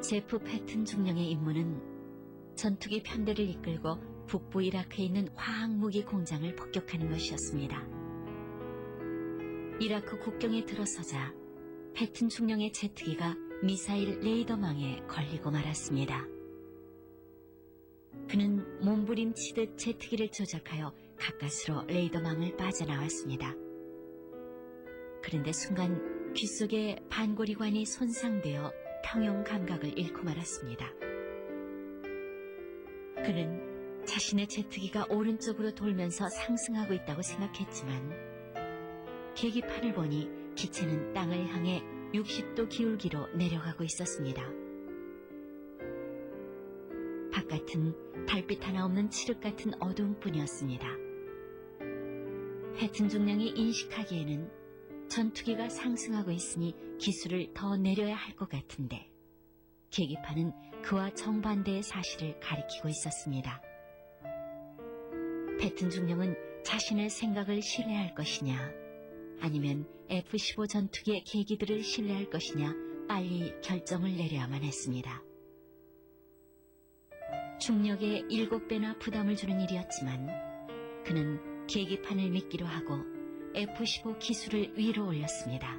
제프 패튼 중령의 임무는 전투기 편대를 이끌고 북부 이라크에 있는 화학무기 공장을 폭격하는 것이었습니다. 이라크 국경에 들어서자 패튼 중령의 제트기가 미사일 레이더망에 걸리고 말았습니다. 그는 몸부림치듯 제트기를 조작하여 가까스로 레이더망을 빠져나왔습니다. 그런데 순간 귀 속의 반고리관이 손상되어 평형 감각을 잃고 말았습니다. 그는 자신의 제트기가 오른쪽으로 돌면서 상승하고 있다고 생각했지만 계기판을 보니 기체는 땅을 향해 60도 기울기로 내려가고 있었습니다. 바깥은 달빛 하나 없는 칠흑 같은 어두움뿐이었습니다. 패튼 중령이 인식하기에는 전투기가 상승하고 있으니 기술을 더 내려야 할 것 같은데 계기판은 그와 정반대의 사실을 가리키고 있었습니다. 패튼 중령은 자신의 생각을 신뢰할 것이냐 아니면 F-15 전투기의 계기들을 신뢰할 것이냐 빨리 결정을 내려야만 했습니다. 중력의 7배나 부담을 주는 일이었지만 그는 계기판을 믿기로 하고 F-15 기술을 위로 올렸습니다.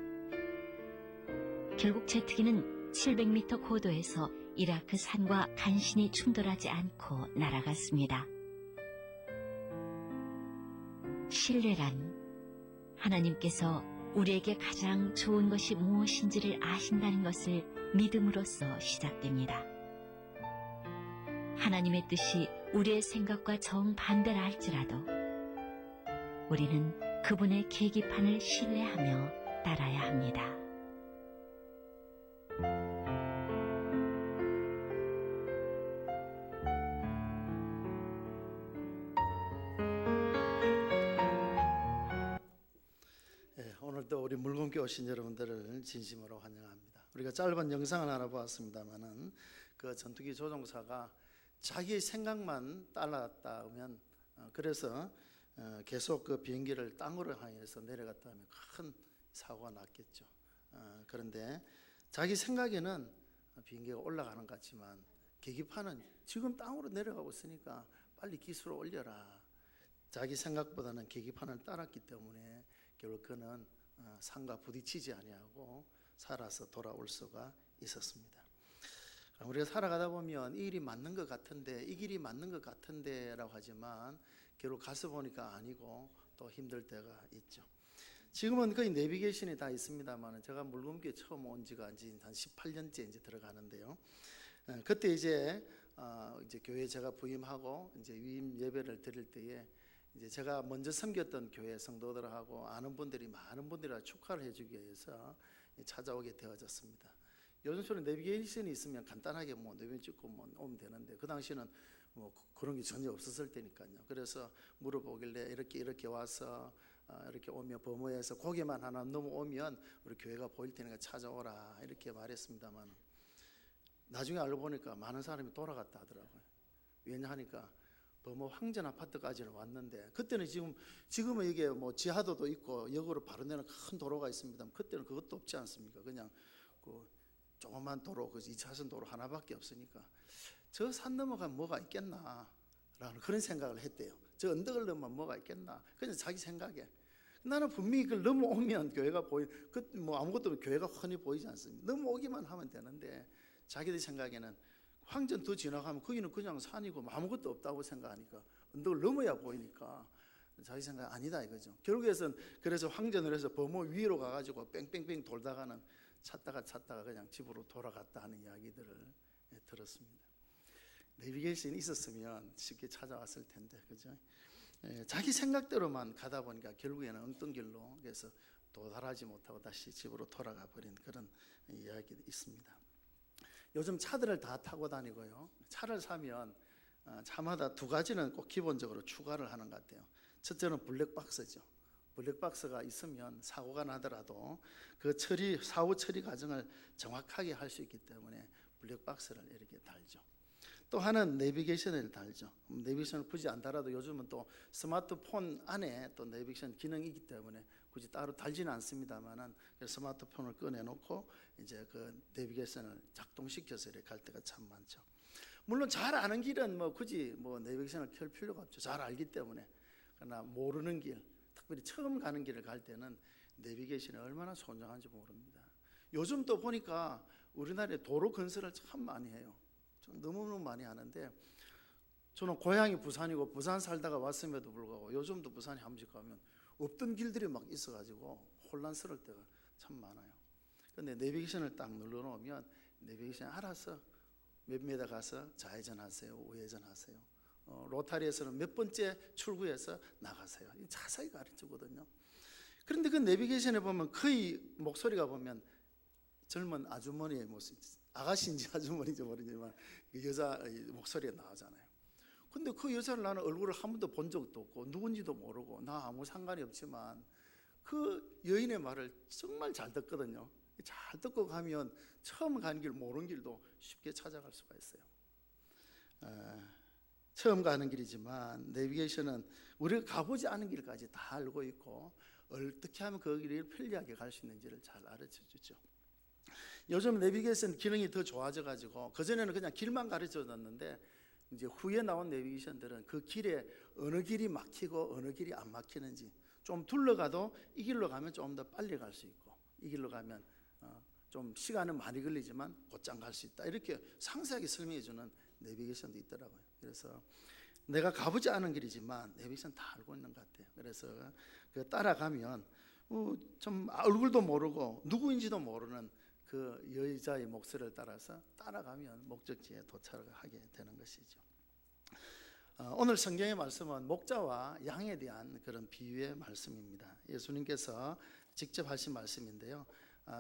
결국 제트기는 700m 고도에서 이라크 산과 간신히 충돌하지 않고 날아갔습니다. 신뢰란 하나님께서 우리에게 가장 좋은 것이 무엇인지를 아신다는 것을 믿음으로써 시작됩니다. 하나님의 뜻이 우리의 생각과 정반대라 할지라도 우리는 그분의 계기판을 신뢰하며 따라야 합니다. 오늘도 우리 물건교 오신 여러분들을 진심으로 환영합니다. 우리가 짧은 영상을 하나 보았습니다만은 그 전투기 조종사가 자기의 생각만 따라갔다 하면 그래서 계속 그 비행기를 땅으로 향해서 내려갔다 하면 큰 사고가 났겠죠. 그런데 자기 생각에는 비행기가 올라가는 것 같지만 계기판은 지금 땅으로 내려가고 있으니까 빨리 기술을 올려라. 자기 생각보다는 계기판을 따랐기 때문에 결국 그는 산과 부딪히지 아니하고 살아서 돌아올 수가 있었습니다. 우리가 살아가다 보면 이 일이 맞는 것 같은데 이 길이 맞는 것 같은데 라고 하지만 결국 가서 보니까 아니고 또 힘들 때가 있죠. 지금은 거의 내비게이션이 다 있습니다만 제가 물금교에 처음 온 지가 한 18년째 이제 들어가는데요. 그때 이제 교회 제가 부임하고 이제 위임 예배를 드릴 때에 이제 제가 먼저 섬겼던 교회 성도들하고 아는 분들이 많은 분들이 축하를 해주기 위해서 찾아오게 되어졌습니다. 요즘처럼 내비게이션이 있으면 간단하게 내비게이션 찍고 오면 되는데 그 당시에는 그런 게 전혀 없었을 때니까요. 그래서 물어보길래 이렇게 와서 이렇게 오면 범어에서 고개만 하나 넘어오면 우리 교회가 보일 테니까 찾아오라 이렇게 말했습니다만 나중에 알고 보니까 많은 사람이 돌아갔다 하더라고요. 왜냐하니까 범어 황전 아파트까지는 왔는데 그때는 지금은 이게 지하도도 있고 역으로 바로 내는 큰 도로가 있습니다. 그때는 그것도 없지 않습니까? 그냥 그 조그만 도로, 그 2차선 도로 하나밖에 없으니까 저 산 넘어가면 뭐가 있겠나 라는 그런 생각을 했대요. 저 언덕을 넘으면 뭐가 있겠나. 그냥 자기 생각에. 나는 분명히 그걸 넘어오면 교회가 아무것도 없는 교회가 훤히 보이지 않습니다. 넘어오기만 하면 되는데 자기들 생각에는 황전 더 지나가면 거기는 그냥 산이고 아무것도 없다고 생각하니까 언덕을 넘어야 보이니까 자기 생각 아니다 이거죠. 결국에는 그래서 황전을 해서 범호 위로 가가지고 뺑뺑뺑 돌다가는 찾다가 그냥 집으로 돌아갔다 하는 이야기들을 들었습니다. 내비게이션이 있었으면 쉽게 찾아왔을 텐데, 그죠? 자기 생각대로만 가다 보니까 결국에는 엉뚱길로 그래서 도달하지 못하고 다시 집으로 돌아가 버린 그런 이야기도 있습니다. 요즘 차들을 다 타고 다니고요. 차를 사면 차마다 두 가지는 꼭 기본적으로 추가를 하는 것 같아요. 첫째는 블랙박스죠. 블랙박스가 있으면 사고가 나더라도 그 사후 처리 과정을 정확하게 할 수 있기 때문에 블랙박스를 이렇게 달죠. 또 하나는 내비게이션을 달죠. 내비게이션을 굳이 안 달아도 요즘은 또 스마트폰 안에 또 내비게이션 기능이 있기 때문에 굳이 따로 달지는 않습니다만은 스마트폰을 꺼내놓고 이제 그 내비게이션을 작동시켜서 이렇게 갈 때가 참 많죠. 물론 잘 아는 길은 뭐 굳이 뭐 내비게이션을 켤 필요가 없죠. 잘 알기 때문에. 그러나 모르는 길, 특별히 처음 가는 길을 갈 때는 내비게이션이 얼마나 소중한지 모릅니다. 요즘 또 보니까 우리나라에 도로 건설을 참 많이 해요. 너무너무 많이 하는데 저는 고향이 부산이고 부산 살다가 왔음에도 불구하고 요즘도 부산에 한 번씩 가면 없던 길들이 막 있어가지고 혼란스러울 때가 참 많아요. 그런데 내비게이션을 딱 눌러놓으면 내비게이션이 알아서 몇 미터 가서 좌회전하세요, 우회전하세요. 로타리에서는 몇 번째 출구에서 나가세요. 자세히 가르치거든요. 그런데 그 내비게이션에 보면 거의 목소리가 보면 젊은 아주머니의 모습, 아가씨인지 아주머니인지 모르지만 그 여자 목소리가 나오잖아요. 근데 그 여자를 나는 얼굴을 한 번도 본 적도 없고 누군지도 모르고 나 아무 상관이 없지만 그 여인의 말을 정말 잘 듣거든요. 잘 듣고 가면 처음 가는 길 모르는 길도 쉽게 찾아갈 수가 있어요. 처음 가는 길이지만 내비게이션은 우리가 가보지 않은 길까지 다 알고 있고 어떻게 하면 그 길을 편리하게 갈 수 있는지를 잘 가르쳐 주죠. 요즘 내비게이션 기능이 더 좋아져 가지고 그전에는 그냥 길만 가르쳐 줬는데 이제 후에 나온 내비게이션들은 그 길에 어느 길이 막히고 어느 길이 안 막히는지 좀 둘러가도 이 길로 가면 좀 더 빨리 갈 수 있고 이 길로 가면 좀 시간은 많이 걸리지만 곧장 갈 수 있다. 이렇게 상세하게 설명해 주는 내비게이션도 있더라고요. 그래서 내가 가보지 않은 길이지만 내비게이션 다 알고 있는 것 같아요. 그래서 그 따라가면 좀 얼굴도 모르고 누구인지도 모르는 그 여자의 목소리를 따라서 따라가면 목적지에 도착을 하게 되는 것이죠. 오늘 성경의 말씀은 목자와 양에 대한 그런 비유의 말씀입니다. 예수님께서 직접 하신 말씀인데요.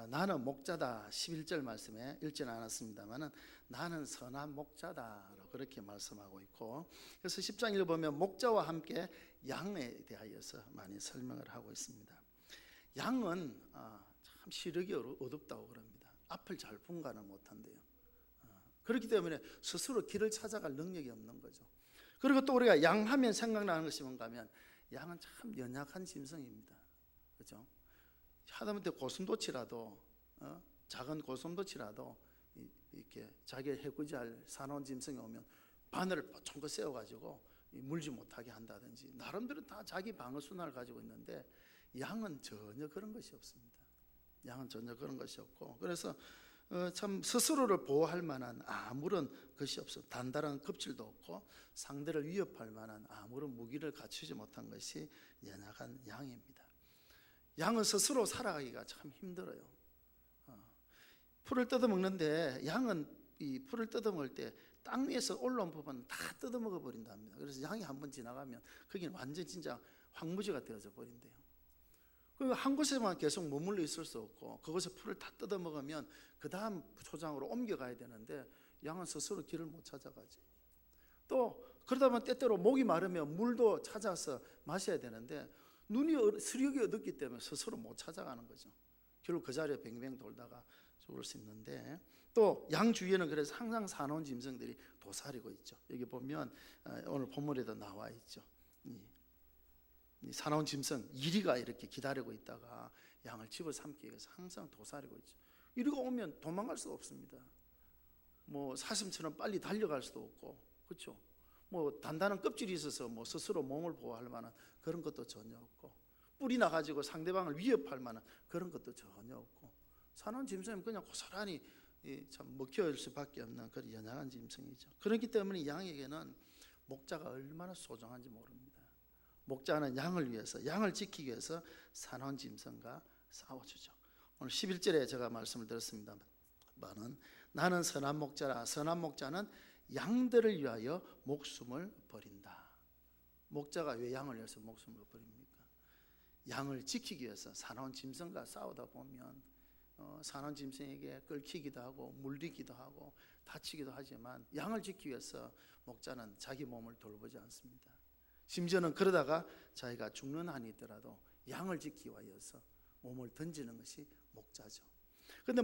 나는 목자다 11절 말씀에 읽지는 않았습니다만은 나는 선한 목자다라고 그렇게 말씀하고 있고 그래서 10장 읽어보면 목자와 함께 양에 대하여서 많이 설명을 하고 있습니다. 양은 참 시력이 어둡다고 그럽니다. 앞을 잘 분간을 못한대요. 그렇기 때문에 스스로 길을 찾아갈 능력이 없는 거죠. 그리고 또 우리가 양하면 생각나는 것이 뭔가 하면 양은 참 연약한 짐승입니다. 그렇죠? 하다못해 고슴도치라도 작은 고슴도치라도 이렇게 자기를 해코지할 사나운 짐승이 오면 바늘을 쫑긋 세워가지고 물지 못하게 한다든지 나름대로 다 자기 방어 수단을 가지고 있는데 양은 전혀 그런 것이 없습니다. 양은 전혀 그런 것이 없고 그래서 참 스스로를 보호할 만한 아무런 것이 없어. 단단한 겁질도 없고 상대를 위협할 만한 아무런 무기를 갖추지 못한 것이 연약한 양입니다. 양은 스스로 살아가기가 참 힘들어요. 풀을 뜯어먹는데 양은 이 풀을 뜯어먹을 때 땅 위에서 올라온 부분은 다 뜯어먹어 버린답니다. 그래서 양이 한번 지나가면 거기는 완전 진짜 황무지가 되어져 버린대요. 그리고 한 곳에만 계속 머물러 있을 수 없고 그곳에 풀을 다 뜯어먹으면 그 다음 초장으로 옮겨가야 되는데 양은 스스로 길을 못 찾아가지. 또 그러다 보면 때때로 목이 마르면 물도 찾아서 마셔야 되는데 눈이視力이 어둡기 때문에 스스로 못 찾아가는 거죠. 결국 그 자리에 뱅뱅 돌다가 죽을 수 있는데 또 양 주위에는 그래서 항상 사나운 짐승들이 도사리고 있죠. 여기 보면 오늘 본문에도 나와 있죠. 이 사나운 짐승 이리가 이렇게 기다리고 있다가 양을 집어삼키기 위해서 항상 도사리고 있죠. 이리가 오면 도망갈 수가 없습니다. 뭐 사슴처럼 빨리 달려갈 수도 없고 그렇죠. 뭐 단단한 껍질이 있어서 뭐 스스로 몸을 보호할 만한 그런 것도 전혀 없고 뿔이 나가지고 상대방을 위협할 만한 그런 것도 전혀 없고 사나운 짐승은 그냥 고스란히 참 먹힐 수밖에 없는 그런 연약한 짐승이죠. 그렇기 때문에 양에게는 목자가 얼마나 소중한지 모릅니다. 목자는 양을 위해서 양을 지키기 위해서 사나운 짐승과 싸워주죠. 오늘 11절에 제가 말씀을 드렸습니다만 나는 선한 목자라. 선한 목자는 양들을 위하여 목숨을 버린다. 목자가 왜 양을 위해서 목숨을 버립니까? 양을 지키기 위해서 사나운 짐승과 싸우다 보면 사나운 짐승에게 끌히기도 하고 물리기도 하고 다치기도 하지만 양을 지키기 위해서 목자는 자기 몸을 돌보지 않습니다. 심지어는 그러다가 자기가 죽는 한이 있더라도 양을 지키기 위해서 몸을 던지는 것이 목자죠. 근데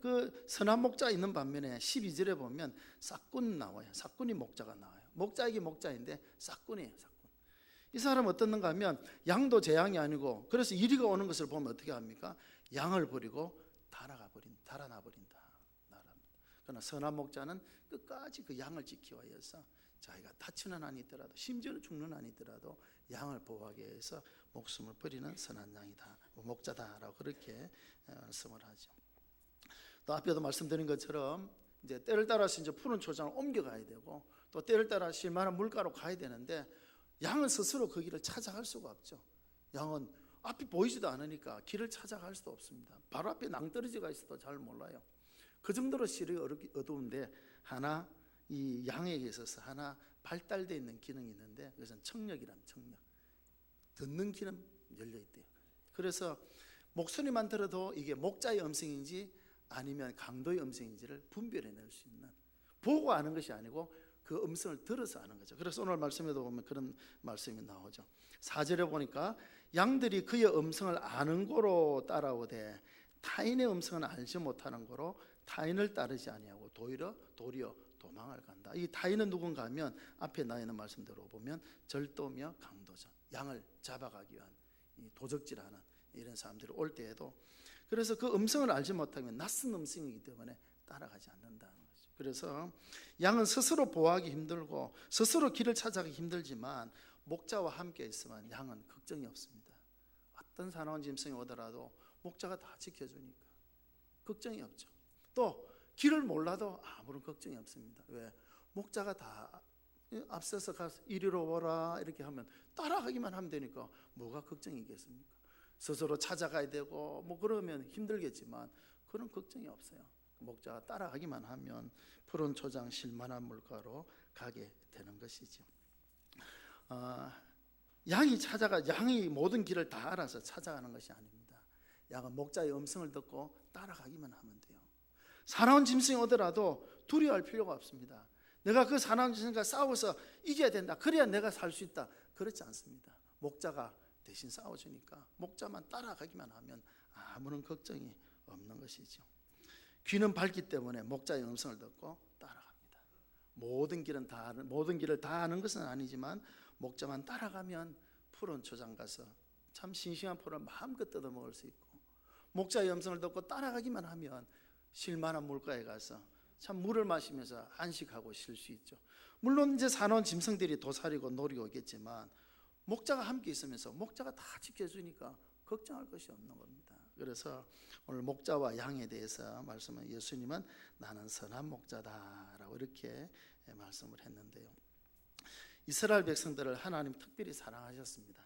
그 선한 목자 있는 반면에 12절에 보면 싹꾼 나와요. 싹꾼이 목자가 나와요. 목자이기 목자인데 싹꾼이에요. 싹꾼. 이 사람은 어떻는가 하면 양도 제 양이 아니고, 그래서 이리가 오는 것을 보면 어떻게 합니까? 양을 버리고 달아나 버린다. 그러나 선한 목자는 끝까지 그 양을 지키기 위해서 자기가 다치는 한이 있더라도, 심지어는 죽는 한이 있더라도 양을 보호하기 위해서 목숨을 버리는 선한 양이다, 목자다라고 그렇게 말씀을 하죠. 또 앞에도 말씀드린 것처럼 이제 때를 따라서 이제 푸른 초장을 옮겨가야 되고, 또 때를 따라 쉴만한 물가로 가야 되는데, 양은 스스로 그 길을 찾아갈 수가 없죠. 양은 앞이 보이지도 않으니까 길을 찾아갈 수도 없습니다. 바로 앞에 낭떠러지가 있어도 잘 몰라요. 그 정도로 실이 어두운데, 하나 이 양에게 있어서 하나 발달되어 있는 기능이 있는데, 그것은 청력이란 청력. 듣는 귀는 열려 있대요. 그래서 목소리만 들어도 이게 목자의 음성인지 아니면 강도의 음성인지를 분별해낼 수 있는, 보고 아는 것이 아니고 그 음성을 들어서 아는 거죠. 그래서 오늘 말씀에도 보면 그런 말씀이 나오죠. 4절에 보니까 양들이 그의 음성을 아는 고로 따라오되 타인의 음성은 알지 못하는 고로 타인을 따르지 아니하고 도리어 도망을 간다. 이 타인은 누군가 하면 앞에 나 있는 말씀대로 보면 절도며 강도죠. 양을 잡아가기 위한 도적질하는 이런 사람들이 올 때에도, 그래서 그 음성을 알지 못하면 낯선 음성이기 때문에 따라가지 않는다는 거죠. 그래서 양은 스스로 보호하기 힘들고 스스로 길을 찾아가기 힘들지만, 목자와 함께 있으면 양은 걱정이 없습니다. 어떤 사나운 짐승이 오더라도 목자가 다 지켜주니까 걱정이 없죠. 또 길을 몰라도 아무런 걱정이 없습니다. 왜? 목자가 다 앞서서 가서 이리로 오라 이렇게 하면 따라가기만 하면 되니까 뭐가 걱정이겠습니까? 스스로 찾아가야 되고 뭐 그러면 힘들겠지만 그런 걱정이 없어요. 목자가 따라가기만 하면 푸른 초장 쉴만한 물가로 가게 되는 것이죠. 양이 모든 길을 다 알아서 찾아가는 것이 아닙니다. 양은 목자의 음성을 듣고 따라가기만 하면 돼요. 사나운 짐승이 오더라도 두려워할 필요가 없습니다. 내가 그 사나운 짐승과 싸워서 이겨야 된다, 그래야 내가 살 수 있다, 그렇지 않습니다. 목자가 대신 싸워주니까 목자만 따라가기만 하면 아무런 걱정이 없는 것이죠. 귀는 밝기 때문에 목자의 음성을 듣고 따라갑니다. 모든 길을 다 아는 것은 아니지만 목자만 따라가면 푸른 초장 가서 참 싱싱한 풀을 마음껏 뜯어 먹을 수 있고, 목자의 음성을 듣고 따라가기만 하면 쉴만한 물가에 가서 참 물을 마시면서 안식하고 쉴 수 있죠. 물론 이제 사나운 짐승들이 도사리고 노리고 오겠지만 목자가 함께 있으면서 목자가 다 지켜주니까 걱정할 것이 없는 겁니다. 그래서 오늘 목자와 양에 대해서 말씀은, 예수님은 나는 선한 목자다라고 이렇게 말씀을 했는데요. 이스라엘 백성들을 하나님 특별히 사랑하셨습니다.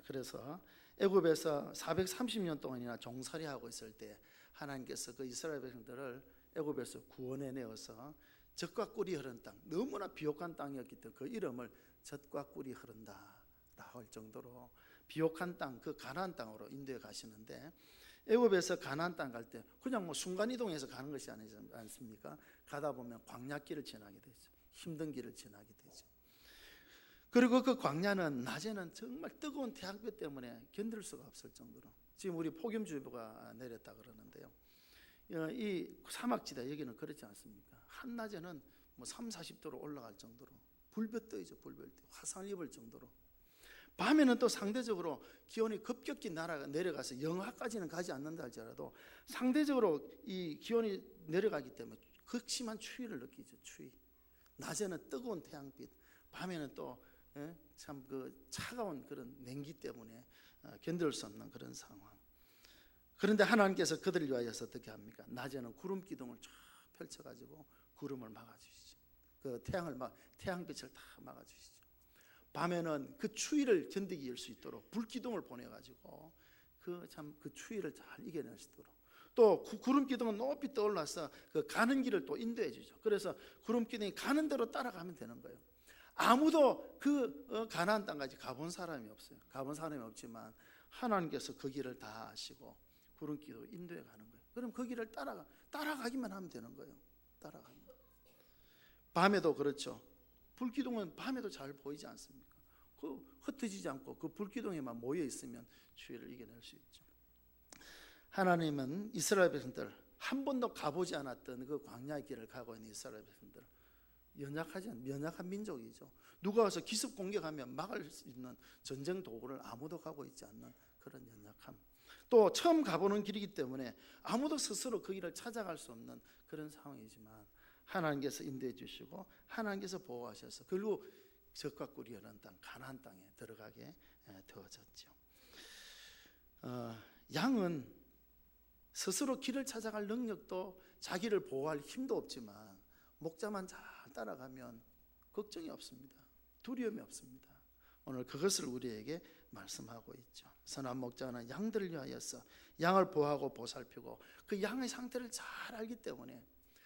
그래서 애굽에서 430년 동안이나 종살이하고 있을 때 하나님께서 그 이스라엘 백성들을 애굽에서 구원해내어서 젖과 꿀이 흐른 땅, 너무나 비옥한 땅이었기 때문에 그 이름을 젖과 꿀이 흐른다라고 할 정도로 비옥한 땅, 그 가나안 땅으로 인도해 가시는데, 애굽에서 가나안 땅 갈 때 그냥 뭐 순간이동해서 가는 것이 아니지 않습니까? 가다 보면 광야길을 지나게 되죠. 힘든 길을 지나게 되죠. 그리고 그 광야는 낮에는 정말 뜨거운 태양빛 때문에 견딜 수가 없을 정도로, 지금 우리 폭염주의보가 내렸다 그러는데요, 이 사막지대 여기는 그렇지 않습니까? 한낮에는 뭐 3, 40도로 올라갈 정도로 불볕 떠이죠. 불볕 떠, 화상을 입을 정도로. 밤에는 또 상대적으로 기온이 급격히 내려가서 영하까지는 가지 않는다 할지라도 상대적으로 이 기온이 내려가기 때문에 극심한 추위를 느끼죠. 추위. 낮에는 뜨거운 태양빛, 밤에는 또 참 그 차가운 그런 냉기 때문에 견딜 수 없는 그런 상황. 그런데 하나님께서 그들을 위하여서 어떻게 합니까? 낮에는 구름 기둥을 쫙 펼쳐가지고 구름을 막아주시죠. 그 태양빛을 다 막아주시죠. 밤에는 그 추위를 견디길 수 있도록 불기둥을 보내가지고 그 추위를 잘 이겨낼 수 있도록, 또 구름 기둥은 높이 떠올라서 그 가는 길을 또 인도해 주죠. 그래서 구름 기둥이 가는 대로 따라가면 되는 거예요. 아무도 그 가나안 땅까지 가본 사람이 없어요. 가본 사람이 없지만 하나님께서 그 길을 다 아시고 구름 기둥 인도해 가는 거예요. 그럼 그 길을 따라가기만 하면 되는 거예요. 따라갑니다. 밤에도 그렇죠. 불기둥은 밤에도 잘 보이지 않습니까? 그 흩어지지 않고 그 불기둥에만 모여 있으면 추위를 이겨낼 수 있죠. 하나님은 이스라엘 백성들, 한 번도 가보지 않았던 그 광야의 길을 가고 있는 이스라엘 백성들, 연약한 민족이죠. 누가 와서 기습 공격하면 막을 수 있는 전쟁 도구를 아무도 가고 있지 않는 그런 연약함. 또 처음 가보는 길이기 때문에 아무도 스스로 그 길을 찾아갈 수 없는 그런 상황이지만 하나님께서 인도해 주시고 하나님께서 보호하셔서 그리고 적과 꿀이 흐르는 땅 가나안 땅에 들어가게 되어졌죠. 양은 스스로 길을 찾아갈 능력도 자기를 보호할 힘도 없지만 목자만 잘 따라가면 걱정이 없습니다. 두려움이 없습니다. 오늘 그것을 우리에게 말씀하고 있죠. 선한 목자는 양들을 위하여서 양을 보호하고 보살피고 그 양의 상태를 잘 알기 때문에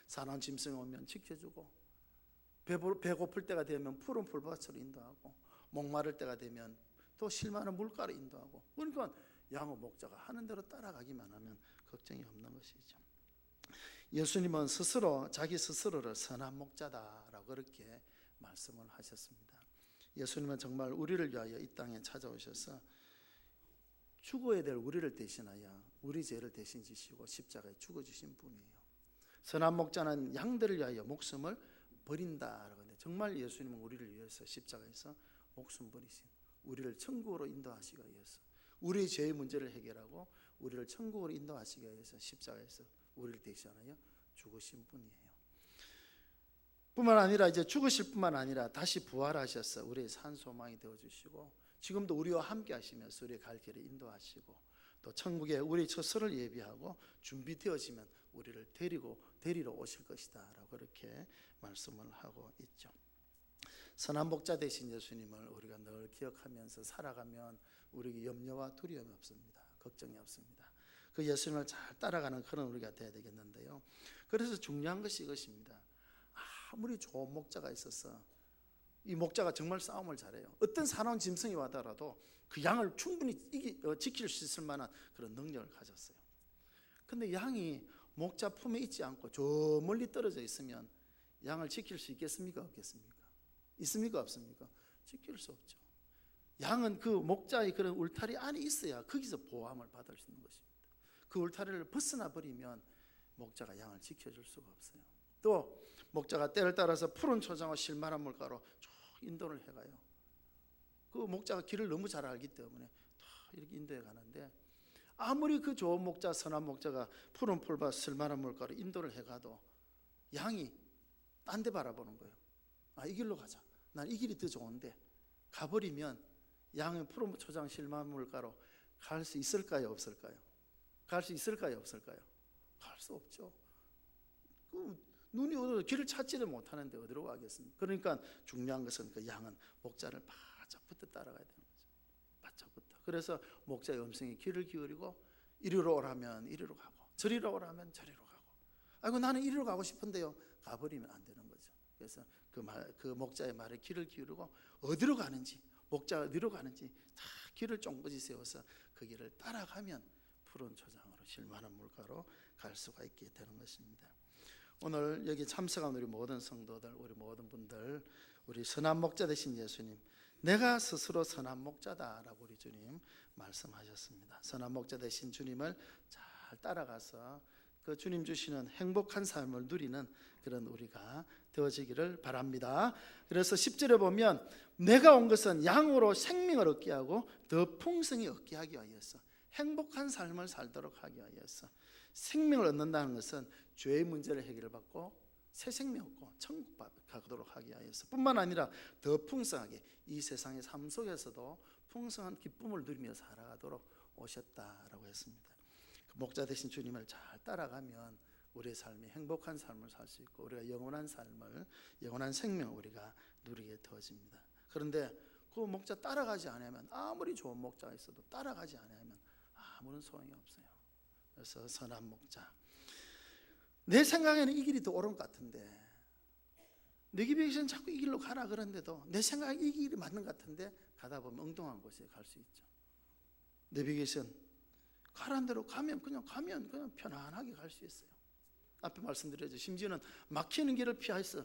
사나운 짐승이 오면 지켜주고 배고플 때가 되면 푸른 풀밭으로 인도하고 목마를 때가 되면 또 실만한 물가로 인도하고 그러니까 양의 목자가 하는 대로 따라가기만 하면 걱정이 없는 것이죠. 예수님은 자기 스스로를 선한 목자다라고 그렇게 말씀을 하셨습니다. 예수님은 정말 우리를 위하여 이 땅에 찾아오셔서 죽어야 될 우리를 대신하여 우리 죄를 대신 지시고 십자가에 죽어주신 분이에요. 선한 목자는 양들을 위하여 목숨을 버린다라고 하는데 정말 예수님은 우리를 위해서 십자가에서 목숨 버리신 우리를 천국으로 인도하시기 위해서 우리의 죄의 문제를 해결하고 우리를 천국으로 인도하시기 위해서 십자가에서 우리를 대신하여 죽으신 분이에요. 뿐만 아니라 이제 죽으실 뿐만 아니라 다시 부활하셔서 우리의 산 소망이 되어주시고 지금도 우리와 함께 하시면서 우리의 갈 길을 인도하시고 또 천국에 우리 처소를 예비하고 준비되어지면 우리를 데리러 오실 것이다 라고 그렇게 말씀을 하고 있죠. 선한 목자 되신 예수님을 우리가 늘 기억하면서 살아가면 우리에게 염려와 두려움이 없습니다. 걱정이 없습니다. 그 예수님을 잘 따라가는 그런 우리가 되어야 되겠는데요. 그래서 중요한 것이 이것입니다. 아무리 좋은 목자가 있어서 이 목자가 정말 싸움을 잘해요. 어떤 사나운 짐승이 와더라도 그 양을 충분히 지킬 수 있을 만한 그런 능력을 가졌어요. 근데 양이 목자 품에 있지 않고 저 멀리 떨어져 있으면 양을 지킬 수 있겠습니까? 없겠습니까? 있습니까? 없습니까? 지킬 수 없죠. 양은 그 목자의 그런 울타리 안에 있어야 거기서 보호함을 받을 수 있는 것입니다. 그 울타리를 벗어나 버리면 목자가 양을 지켜줄 수가 없어요. 또 목자가 때를 따라서 푸른 초장과 실만한 물가로 쭉 인도를 해가요. 그 목자가 길을 너무 잘 알기 때문에 이렇게 인도해 가는데 아무리 그 좋은 목자, 선한 목자가 푸른 풀밭, 실만한 물가로 인도를 해가도 양이 딴 데 바라보는 거예요. 이 길로 가자. 난 이 길이 더 좋은데 가버리면 양의 푸른 초장, 실만한 물가로 갈 수 있을까요? 없을까요? 갈 수 있을까요? 없을까요? 갈 수 없죠. 눈이 어두워 길을 찾지를 못하는데 어디로 가겠습니까? 그러니까 중요한 것은 그 양은 목자를 바짝부터 따라가야 되는 거죠. 바짝부터. 그래서 목자의 음성이 귀를 기울이고 이리로 오라면 이리로 가고 저리로 오라면 저리로 가고 아이고 나는 이리로 가고 싶은데요. 가버리면 안 되는 거죠. 그래서 그 목자의 말에 귀를 기울이고 어디로 가는지 목자가 어디로 가는지 다 길을 쫑긋이 세워서 그 길을 따라가면 푸른 초장으로 실만한 물가로 갈 수가 있게 되는 것입니다. 오늘 여기 참석한 우리 모든 성도들, 우리 모든 분들, 우리 선한 목자 되신 예수님, 내가 스스로 선한 목자다라고 우리 주님 말씀하셨습니다. 선한 목자 되신 주님을 잘 따라가서 그 주님 주시는 행복한 삶을 누리는 그런 우리가 되어지기를 바랍니다. 그래서 10절에 보면 내가 온 것은 양으로 생명을 얻게 하고 더 풍성히 얻게 하기 위하여서 행복한 삶을 살도록 하기 위하여서 생명을 얻는다는 것은 죄의 문제를 해결받고 새 생명 얻고 천국 가도록 하기 위하여서 뿐만 아니라 더 풍성하게 이 세상의 삶 속에서도 풍성한 기쁨을 누리며 살아가도록 오셨다라고 했습니다. 그 목자 되신 주님을 잘 따라가면 우리의 삶이 행복한 삶을 살 수 있고 우리가 영원한 삶을 영원한 생명을 우리가 누리게 되어집니다. 그런데 그 목자 따라가지 않으면 아무리 좋은 목자가 있어도 따라가지 않으면 아무런 소용이 없어요. 그래서 선한 목자, 내 생각에는 이 길이 더 옳은 것 같은데 내 기백에서는 자꾸 이 길로 가라 그러는데도 내 생각에 이 길이 맞는 것 같은데 가다 보면 엉뚱한 곳에 갈 수 있죠. 내 비계선 가라는 대로 가면 그냥 편안하게 갈 수 있어요. 앞에 말씀드렸죠. 심지어는 막히는 길을 피해서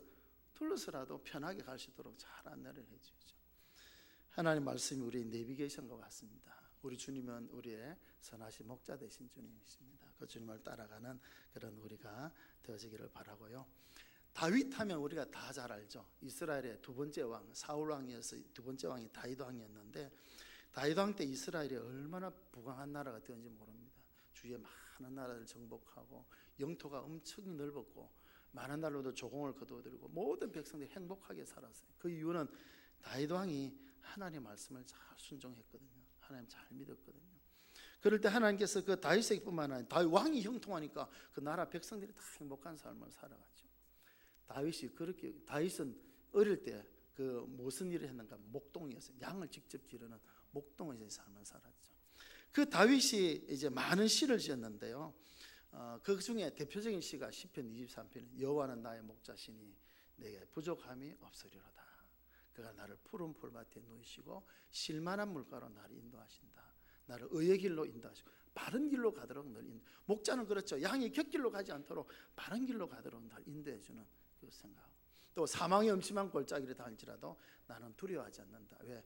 둘러서라도 편하게 갈 수 있도록 잘 안내를 해주죠. 하나님 말씀이 우리 내비게이션과 같습니다. 우리 주님은 우리의 선하신 목자 되신 주님이십니다. 그 주님을 따라가는 그런 우리가 되어지기를 바라고요. 다윗 하면 우리가 다 잘 알죠. 이스라엘의 두 번째 왕 사울 왕이어서 두 번째 왕이 다윗 왕이었는데, 다윗 왕 때 이스라엘이 얼마나 부강한 나라가 되었는지 모릅니다. 주위에 많은 나라를 정복하고 영토가 엄청 넓었고 많은 나라로도 조공을 거두어들이고 모든 백성들이 행복하게 살았어요. 그 이유는 다윗 왕이 하나님의 말씀을 잘 순종했거든요. 하나님 잘 믿었거든요. 그럴 때 하나님께서 그 다윗에게뿐만 아니라 다윗 왕이 형통하니까 그 나라 백성들이 다 행복한 삶을 살아갔죠. 다윗은 어릴 때 그 무슨 일을 했는가? 목동이었어요. 양을 직접 기르는 목동의 삶을 살았죠. 그 다윗이 이제 많은 시를 지었는데요. 그 중에 대표적인 시가 시편 23편은 여호와는 나의 목자시니 내게 부족함이 없으리로다. 그가 나를 푸른 풀밭에 누이시고 실만한 물가로 나를 인도하신다. 나를 의의 길로 인도하시고 바른 길로 가도록 늘 인도. 목자는 그렇죠. 양이 곁길로 가지 않도록 바른 길로 가도록 날 인도해 주는 그 생각. 또 사망의 음침한 골짜기를 다닐지라도 나는 두려워하지 않는다. 왜?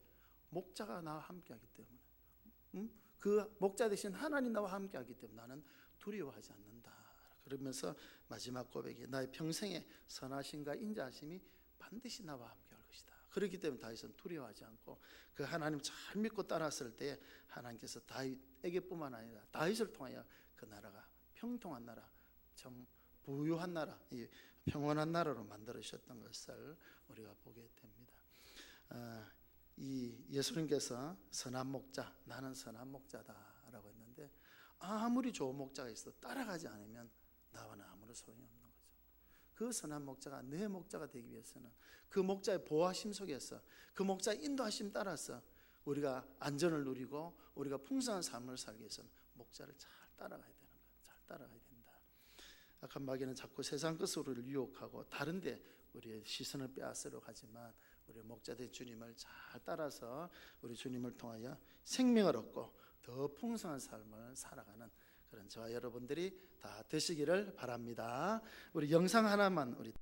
목자가 나와 함께하기 때문에. 그 목자 대신 하나님 나와 함께하기 때문에 나는 두려워하지 않는다. 그러면서 마지막 고백이 나의 평생의 선하심과 인자하심이 반드시 나와 함께할 것이다. 그렇기 때문에 다윗은 두려워하지 않고 그 하나님 잘 믿고 따랐을 때 하나님께서 다윗에게뿐만 아니라 다윗을 통하여 그 나라가 평통한 나라, 참 부유한 나라, 평온한 나라로 만들으셨던 것을 우리가 보게 됩니다. 이 예수님께서 선한 목자, 나는 선한 목자다라고 했는데 아무리 좋은 목자가 있어도 따라가지 않으면 나와는 아무런 소용이 없는 거죠. 그 선한 목자가 내 목자가 되기 위해서는 그 목자의 보호하심 속에서 그 목자의 인도하심 따라서 우리가 안전을 누리고 우리가 풍성한 삶을 살기 위해서는 목자를 잘 따라가야 되는 거예요. 잘 따라가야 된다. 악한 마귀는 자꾸 세상 것으로 우리를 유혹하고 다른 데 우리의 시선을 빼앗으려고 하지만 우리 목자된 주님을 잘 따라서 우리 주님을 통하여 생명을 얻고 더 풍성한 삶을 살아가는 그런 저와 여러분들이 다 되시기를 바랍니다. 우리 영상 하나만 우리